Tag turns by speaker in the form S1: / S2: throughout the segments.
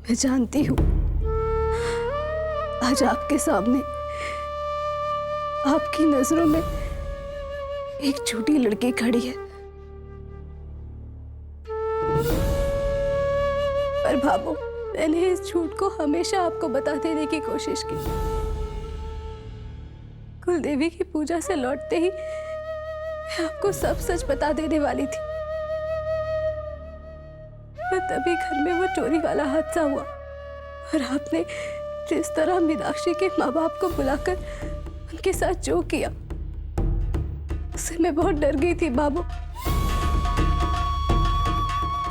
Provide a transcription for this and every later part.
S1: मैं जानती हूँ आज आपके सामने आपकी नजरों में एक झूठी लड़की खड़ी है, पर भाभो मैंने इस झूठ को हमेशा आपको बता देने की कोशिश की। कुलदेवी की पूजा से लौटते ही मैं आपको सब सच बता देने वाली थी, पर तभी घर में वो चोरी वाला हादसा हुआ और आपने जिस तरह मीनाक्षी के माँ बाप को बुलाकर उनके साथ जो किया उससे मैं बहुत डर गई थी बाबू।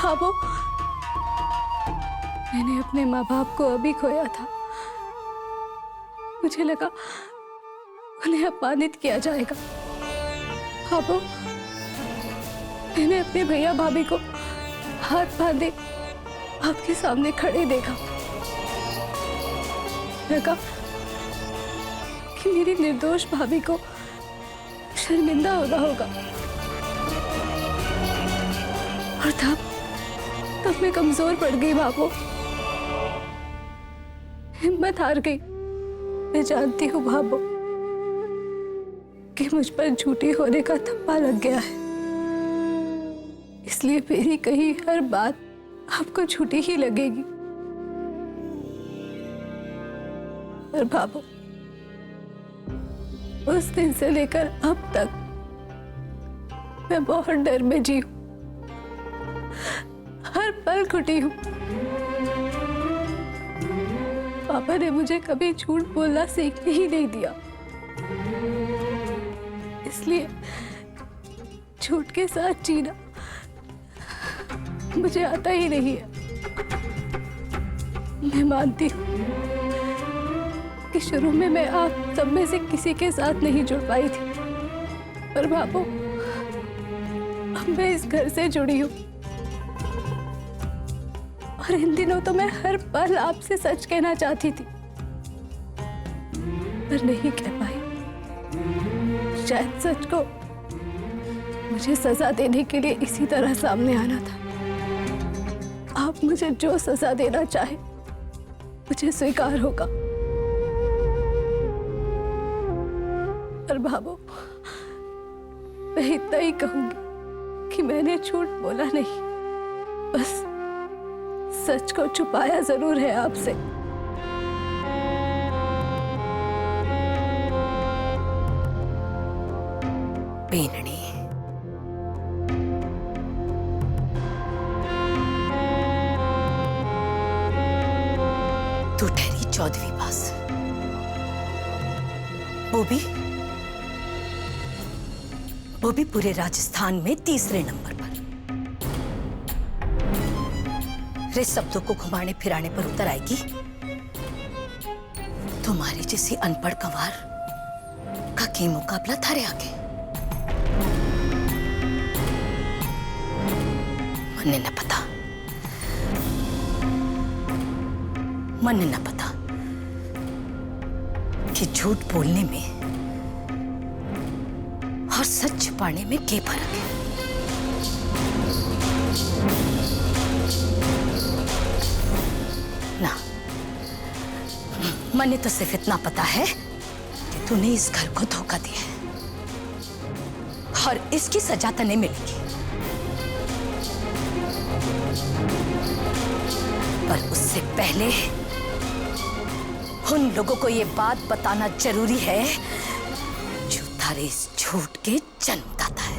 S1: बाबू मैंने अपने माँ बाप को अभी खोया था, मुझे लगा उन्हें अपमानित किया जाएगा। बाबू मैंने अपने भैया भाभी को हाथ बांधे आपके सामने खड़े देखा, लगा कि मेरी निर्दोष भाभी को शर्मिंदा होना होगा, और तब मैं कमजोर पड़ गई बाबू, हिम्मत हार गई। मैं जानती हूँ बाबू कि मुझ पर झूठी होने का थप्पा लग गया है, इसलिए मेरी कही हर बात आपको झूठी ही लगेगी। पर बाबू उस दिन से लेकर अब तक मैं बहुत डर में जी हूं, हर पल घुटी हूं। पापा ने मुझे कभी झूठ बोलना सीखने ही नहीं दिया, इसलिए झूठ के साथ जीना मुझे आता ही नहीं है। मैं मानती हूँ कि शुरू में मैं आप सब में से किसी के साथ नहीं जुड़ पाई थी, पर बाबू अब मैं इस घर से जुड़ी हूँ, और इन दिनों तो मैं हर पल आपसे सच कहना चाहती थी, पर नहीं कह पाई। शायद सच को मुझे सजा देने के लिए इसी तरह सामने आना था। आप मुझे जो सजा देना चाहे मुझे स्वीकार होगा, पर बाबू मैं इतना ही कहूंगी कि मैंने झूठ बोला नहीं, बस सच को छुपाया जरूर है आपसे।
S2: बेनड़ी तू ठहरी 14वीं पास, वो भी पूरे राजस्थान में 3रे नंबर पर। रे शब्दों को घुमाने फिराने पर उतर आएगी। तुम्हारी जैसी अनपढ़ गंवार का की मुकाबला थारे आगे। मन्ने न पता कि झूठ बोलने में और सच छुपाने में क्या फर्क है। ना, मन्ने तो सिर्फ इतना पता है कि तूने इस घर को धोखा दिया है और इसकी सजा तो नहीं मिलेगी, पर उससे पहले उन लोगों को ये बात बताना जरूरी है जो थारे इस झूठ के जन्मदाता है।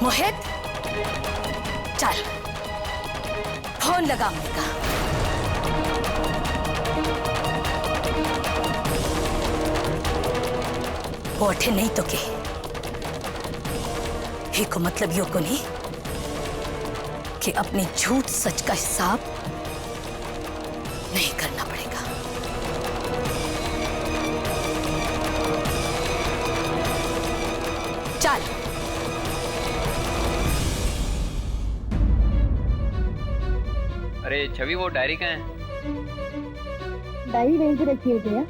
S2: मोहित चल फोन लगा अम्मी का। वो उठे नहीं तो के ही को मतलब यो को नहीं कि अपनी झूठ सच का हिसाब नहीं करना पड़ेगा। चल
S3: अरे छवि वो डायरी कहाँ है?
S1: डायरी वहीं पे रखी है भैया।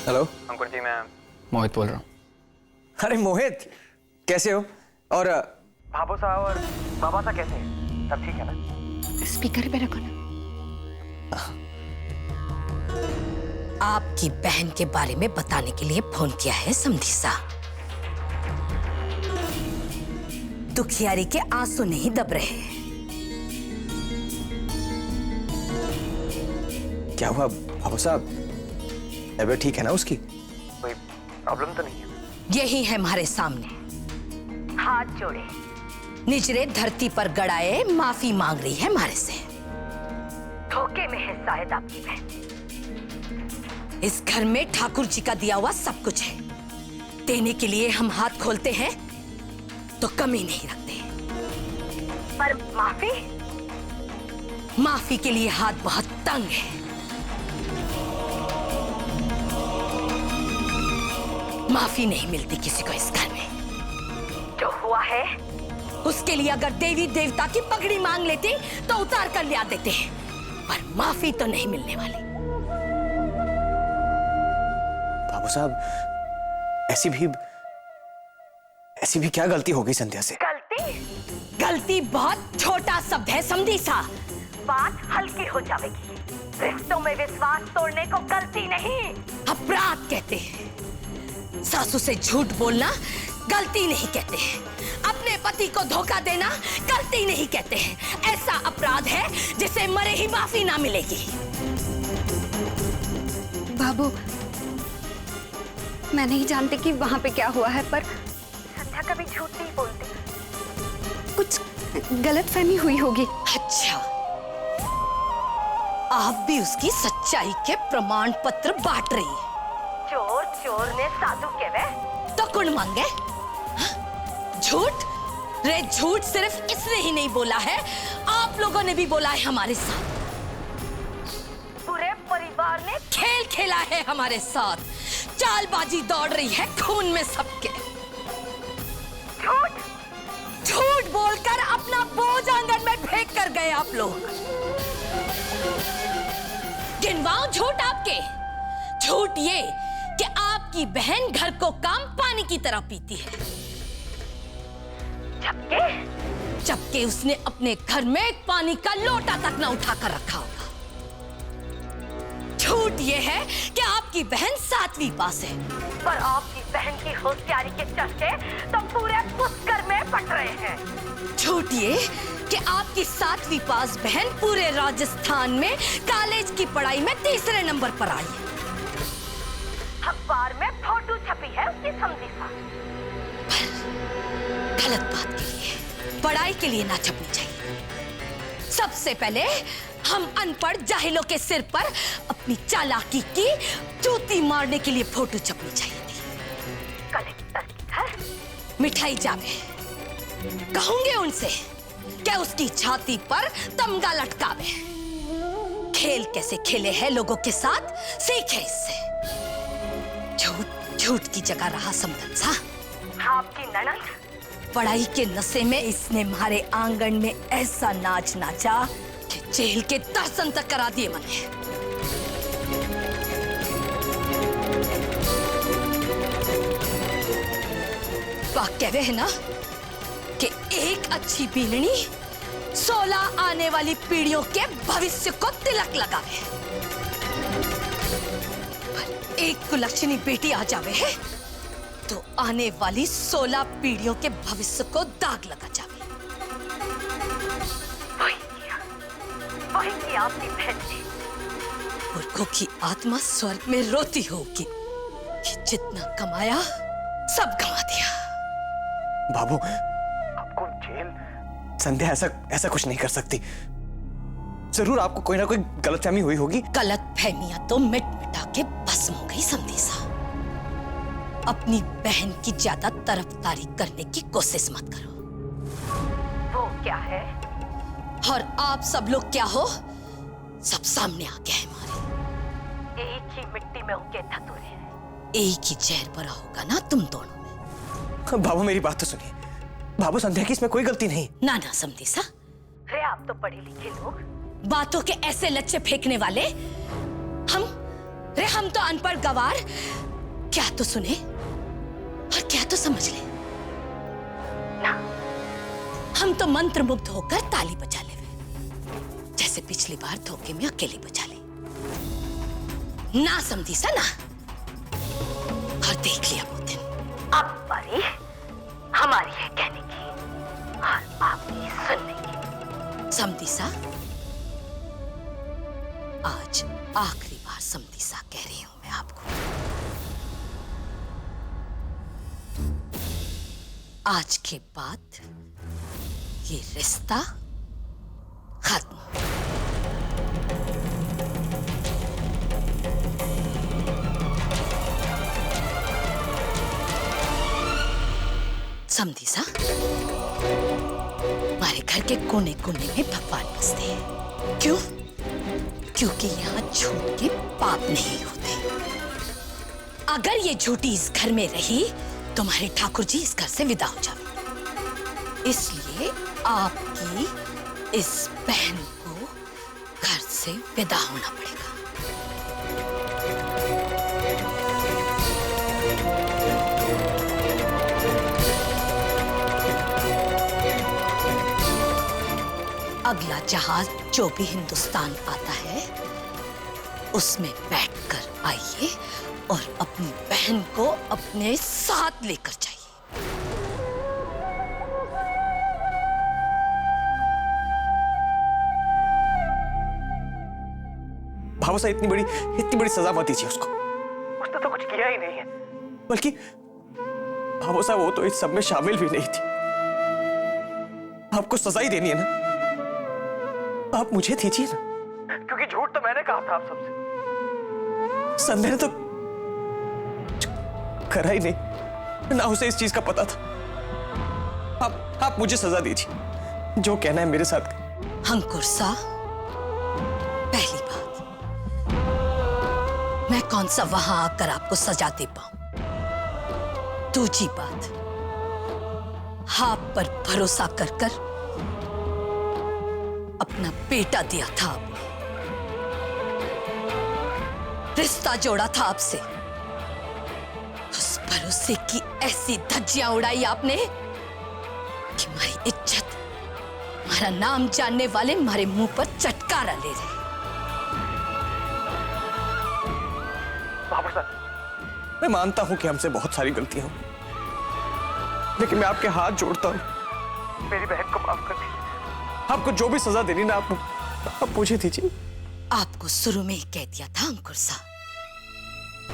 S4: हेलो
S3: अंकुर जी, मैं
S4: मोहित बोल रहा हूँ।
S5: अरे मोहित, कैसे हो? और
S6: भाभो साहब और बाबा साहब कैसे हैं? सब ठीक है ना?
S1: स्पीकर पे रखो ना।
S2: आपकी बहन के बारे में बताने के लिए फोन किया है समधी सा। दुखियारी के आंसू नहीं दब रहे।
S5: क्या हुआ बाबू साहब? तबीयत ठीक है ना उसकी?
S6: कोई प्रॉब्लम तो नहीं है?
S2: यही है हमारे सामने, हाथ जोड़े निजरे धरती पर गड़ाए माफी मांग रही है हमारे से। धोखे में है शायद आपकी बहन। इस घर में ठाकुर जी का दिया हुआ सब कुछ है, देने के लिए हम हाथ खोलते हैं तो कमी नहीं रखते, पर माफी के लिए हाथ बहुत तंग है। माफी नहीं मिलती किसी को इस घर में। जो हुआ है उसके लिए अगर देवी देवता की पगड़ी मांग लेती तो उतार कर लिया देते हैं, पर माफी तो नहीं मिलने वाली।
S5: बाबू साहब, ऐसी भी क्या गलती हो गई संध्या से?
S2: गलती बहुत छोटा शब्द है समधी सा, बात हल्की हो जाएगी। रिश्तों में विश्वास तोड़ने को गलती नहीं, अपराध कहते हैं। सासू से झूठ बोलना गलती नहीं कहते हैं, अपने पति को धोखा देना गलती नहीं कहते हैं। ऐसा अपराध है जिसे मरे ही माफी ना मिलेगी।
S1: बाबू, मैं नहीं जानती कि वहां पे क्या हुआ है, पर संध्या कभी झूठ नहीं बोलती। कुछ गलतफहमी हुई होगी।
S2: अच्छा, आप भी उसकी सच्चाई के प्रमाण पत्र बांट रही है। चोर चोर ने साधु के वे तो कुण मांगे। झूठ रे, झूठ सिर्फ इसने ही नहीं बोला है, आप लोगों ने भी बोला है हमारे साथ। पूरे परिवार ने खेल खेला है हमारे साथ, चालबाजी दौड़ रही है खून में सबके। झूठ बोलकर अपना बोझ आंगन में फेंक कर गए आप लोग। गिनवाओ झूठ आपके। झूठ ये कि आपकी बहन घर को काम पानी की तरह पीती है, जबकि उसने अपने घर में एक पानी का लोटा तक न उठाकर रखा होगा। झूठ ये है कि आपकी बहन 7वीं पास है, पर आपकी बहन की होशियारी के चर्चे तो पूरे पुष्कर में बट रहे हैं। झूठ ये कि आपकी 7वीं पास बहन पूरे राजस्थान में कॉलेज की पढ़ाई में 3रे नंबर पर आई है। अखबार में फोटो छपी है उसकी समधी सा। गलत बात के लिए, पढ़ाई के लिए ना छपनी चाहिए। सबसे पहले हम अनपढ़ जाहिलों के सिर पर अपनी चालाकी की जूती मारने के लिए फोटो छपनी चाहिए थी। कलेक्टर की घर मिठाई जावे, कहूंगे उनसे क्या उसकी छाती पर तमगा लटकावे। खेल कैसे खेले हैं लोगों के साथ सीखे इससे। झूठ की जगह रहा समझन सा। आपकी ननद पढ़ाई के नशे में इसने हमारे आंगन में ऐसा नाच नाचा कि जेल के दर्शन तक करा दिए मैंने। वाक्य वे है ना कि एक अच्छी बीलनी 16 आने वाली पीढ़ियों के भविष्य को तिलक लगावे। एक कुलक्षणी बेटी आ जावे है तो आने वाली 16 पीढ़ियों के भविष्य को दाग लगा जावे। वही किया आपकी बहन ने। मूर्खों की आत्मा स्वर्ग में रोती होगी कि जितना कमाया सब गंवा दिया।
S5: बाबू,
S6: आपको जेल?
S5: संध्या ऐसा कुछ नहीं कर सकती। जरूर आपको कोई ना कोई गलतफहमी हुई होगी।
S2: गलतफहमियां तो मिट मिटा के भस्म हो गई समधी सा। अपनी बहन की ज्यादा तरफदारी करने की कोशिश मत करो। वो क्या है और आप सब लोग क्या हो, सब सामने आ गया है हमारे। एक ही मिट्टी में उनके धतूरे हैं, एक ही जहर भरा होगा ना तुम दोनों में।
S5: बाबू, मेरी बात तो सुनिए। बाबू, संध्या की इसमें कोई गलती नहीं।
S2: ना समधी सा, रे आप तो पढ़े लिखे लोग, बातों के ऐसे लच्छे फेंकने वाले रे हम तो अनपढ़ गवार क्या तो सुने और क्या तो समझ ले ना। हम तो मंत्र मुग्ध होकर ताली बजा ले, जैसे पिछली बार धोखे में अकेले बजा ले ना। समझी सा ना। और देख लिया वो दिन। अब बारी हमारी है कहने की और आपकी सुनने की। समझी सा, आज आखिरी बार समझी सा कह रही हूं मैं आपको। आज के बाद ये रिश्ता खत्म। समझी सा, हमारे घर के कोने कोने में भगवान बसते हैं। क्यों? क्योंकि यहाँ झूठ के पाप नहीं होते। अगर ये झूठी इस घर में रही तो हमारे ठाकुर जी इस घर से विदा हो जाए। इसलिए आपकी इस बहन को घर से विदा होना पड़ेगा। अगला जहाज जो भी हिंदुस्तान आता है उसमें बैठकर आइए और अपनी बहन को अपने साथ लेकर जाइए।
S5: भावो साहब इतनी बड़ी सजा मत दीजिए उसको।
S6: उसने तो कुछ किया ही नहीं है।
S5: बल्कि भावो साहब वो तो इस सब में शामिल भी नहीं थी। आपको सजा ही देनी है ना, आप मुझे दीजिए ना।
S6: क्योंकि झूठ तो मैंने कहा था आप सबसे।
S5: संध्या ने तो करा ही नहीं, ना उसे इस चीज का पता था। आप मुझे सजा दीजिए, जो कहना है मेरे साथ।
S2: अंकुर सा, पहली बात, मैं कौन सा वहां आकर आपको सजा दे पाऊं। दूसरी बात, आप पर भरोसा कर कर अपना बेटा दिया था आपने, रिश्ता जोड़ा था आपसे। उस भरोसे की ऐसी धज्जियां उड़ाई आपने कि हमारी इज्जत, हमारा नाम जानने वाले हमारे मुंह पर चटकारा ले रहे।
S6: बाबू साहब,
S5: मैं मानता हूं कि हमसे बहुत सारी गलतियां हुई, लेकिन मैं आपके हाथ जोड़ता हूं,
S6: मेरी बहन को माफ कर दीजिए।
S5: आपको जो भी सजा देनी ना आप मुझे दीजिए।
S2: आपको शुरू में ही कह दिया था अंकुर साहब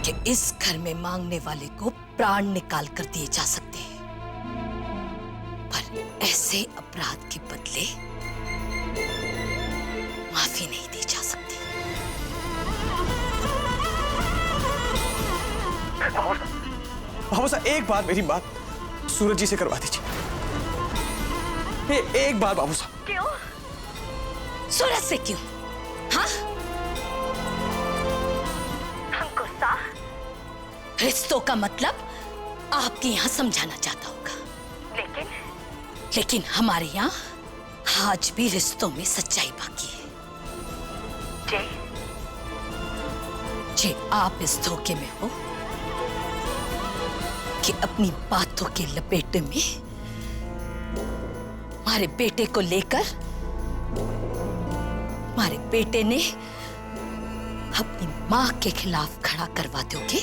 S2: कि इस घर में मांगने वाले को प्राण निकाल कर दिए जा सकते हैं, पर ऐसे अपराध के बदले माफी नहीं दी जा सकती।
S5: बाबू साहब एक बार मेरी बात सूरज जी से करवा दीजिए। एक बार बाबू साहब।
S2: क्यों? सूरज से क्यों? हाँ? अंकुर साहब, रिश्तों का मतलब आपके यहाँ समझाना चाहता होगा, लेकिन हमारे यहाँ आज भी रिश्तों में सच्चाई बाकी है। जे आप इस धोखे में हो कि अपनी बातों के लपेटे में हमारे बेटे को लेकर हमारे बेटे ने अपनी मां के खिलाफ खड़ा करवा दोगे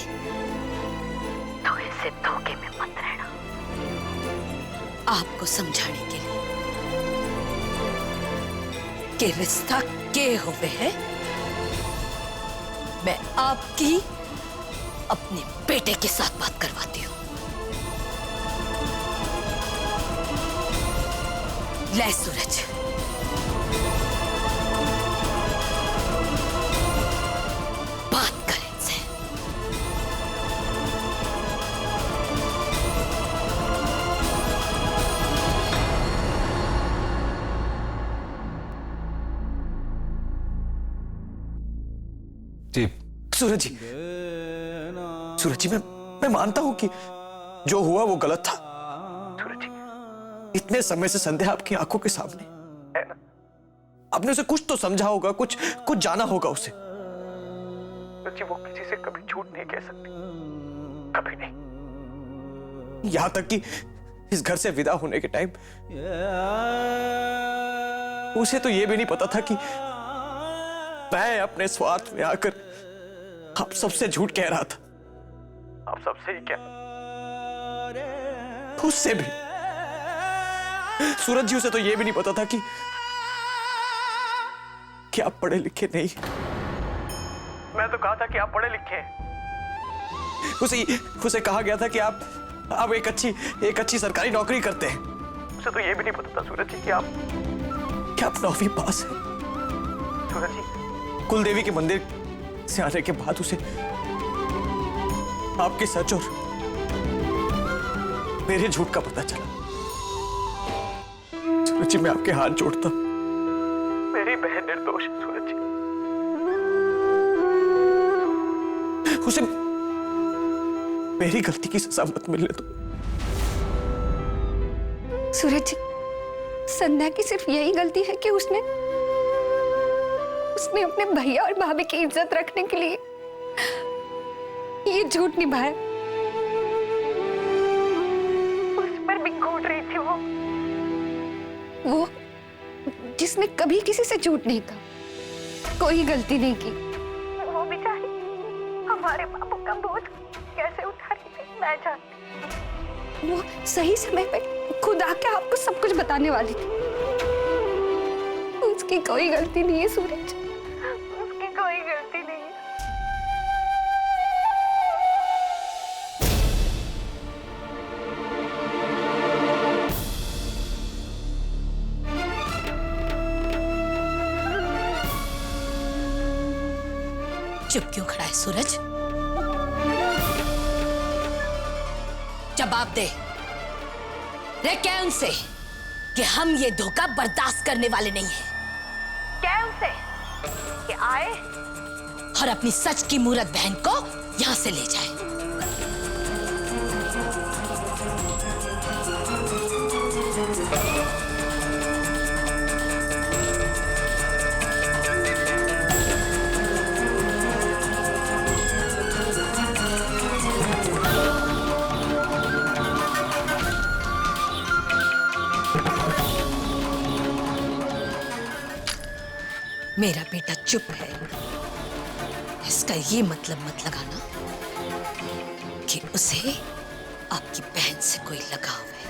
S2: तो ऐसे धोखे में मत रहना। आपको समझाने के लिए कि रिश्ता के हुए है, मैं आपकी अपने बेटे के साथ बात करवाती हूं। ले सूरज, बात कर इनसे।
S5: जी सूरज जी मैं मानता हूं कि जो हुआ वो गलत था।
S6: सूरज जी,
S5: इतने समय से संध्या आपकी आंखों के सामने
S6: है ना?
S5: आपने उसे कुछ तो समझा होगा, कुछ जाना होगा उसे। सूरज जी वो किसी से कभी झूठ नहीं कह सकती, कभी नहीं। यहां तक कि इस घर से विदा होने के टाइम उसे तो ये भी नहीं पता था कि मैं अपने स्वार्थ में आकर आप सबसे झूठ कह रहा था। आप सबसे ही क्या, उससे भी। सूरज जी उसे तो ये भी नहीं पता था कि आप पढ़े लिखे नहीं। मैं तो कहा था कि आप पढ़े लिखे हैं। उसे कहा गया था कि आप एक अच्छी सरकारी नौकरी करते हैं। उसे तो ये भी नहीं पता था सूरज जी कि आप 9वीं पास है। सूरज जी, कुलदेवी के मंदिर से आने के बाद उसे आपके सच और मेरे झूठ का पता चला। सूरज जी, मैं आपके हाथ जोड़ता हूं, मेरी बहन निर्दोष है सूरज जी। उसे मेरी गलती की सजा मत मिलने दो।
S1: सूरज जी, संध्या की सिर्फ यही गलती है कि उसने अपने भैया और भाभी की इज्जत रखने के लिए ये झूठ निभाया। उस पर भी घूट रही थी वो जिसने कभी किसी से झूठ नहीं कहा, कोई गलती नहीं की। वो बेचारी हमारे बाबू का बोझ कैसे उठा रही थी मैं जानती। वो सही समय पे खुद आके आपको सब कुछ बताने वाली थी। उसकी कोई गलती नहीं है सूरज, उसकी कोई गलती नहीं है।
S2: चुप क्यों खड़ा है सूरज? जवाब दे। रे क्या उनसे कि हम ये धोखा बर्दाश्त करने वाले नहीं हैं।
S1: क्या उनसे कि आए
S2: और अपनी सच की मूरत बहन को यहां से ले जाए। मेरा बेटा चुप है, इसका ये मतलब मत लगाना कि उसे आपकी बहन से कोई लगाव है।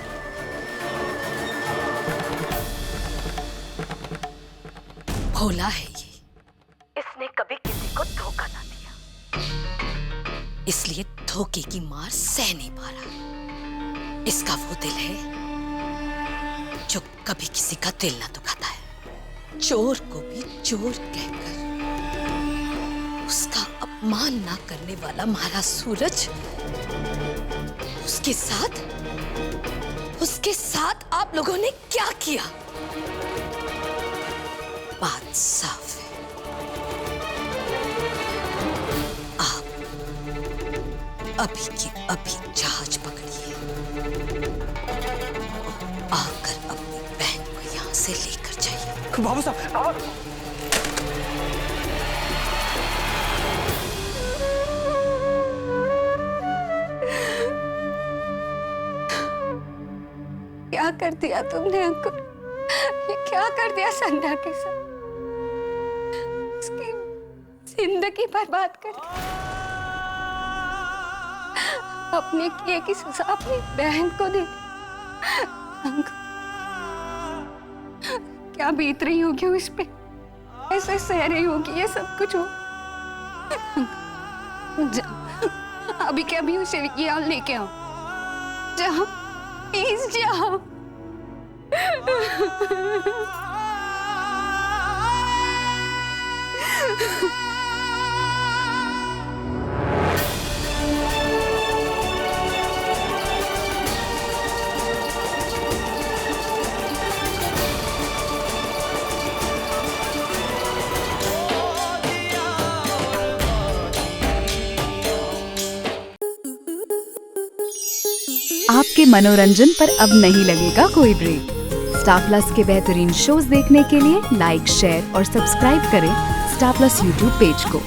S2: भोला है ये, इसने कभी किसी को धोखा ना दिया, इसलिए धोखे की मार सह नहीं पा रहा। इसका वो दिल है जो कभी किसी का दिल ना दुखाता है। चोर को भी चोर कहकर उसका अपमान ना करने वाला हमारा सूरज, उसके साथ आप लोगों ने क्या किया? बात साफ है, आप अभी की अभी जहाज पकड़िए और आकर अपनी बहन को यहां से लेकर जाइए।
S5: बाबू साहब,
S1: क्या कर दिया तुमने अंकुर? ये क्या कर दिया संध्या के साथ? उसकी जिंदगी बर्बाद कर दी। अपने किए की सजा अपनी बहन को दे दी। अंकुर, क्या बीत रही होगी उस पे? ऐसे सह रही होगी ये सब कुछ हो। जाओ अभी के अभी उसे यहाँ लेके आओ। जाओ प्लीज जाओ।
S4: आपके मनोरंजन पर अब नहीं लगेगा कोई ब्रेक। स्टार प्लस के बेहतरीन शोज देखने के लिए लाइक, शेयर और सब्सक्राइब करें स्टार प्लस यूट्यूब पेज को।